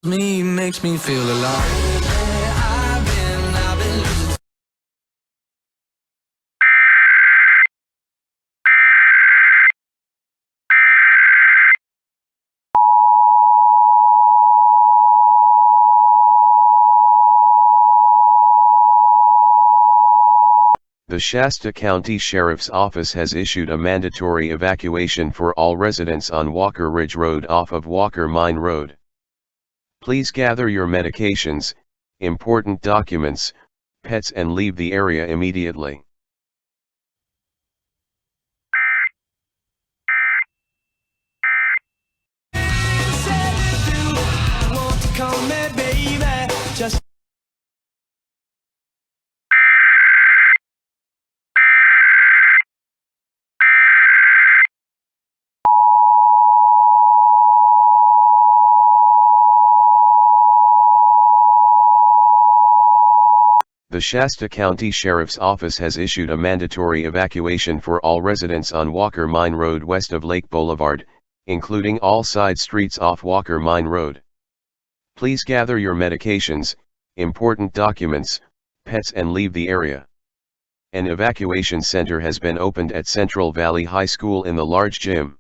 Me makes me feel alive. I've been losing. The Shasta County Sheriff's Office has issued a mandatory evacuation for all residents on Walker Ridge Road off of Walker Mine Road. Please gather your medications, important documents, pets and leave the area immediately. The Shasta County Sheriff's Office has issued a mandatory evacuation for all residents on Walker Mine Road west of Lake Boulevard, including all side streets off Walker Mine Road. Please gather your medications, important documents, pets and leave the area. An evacuation center has been opened at Central Valley High School in the large gym.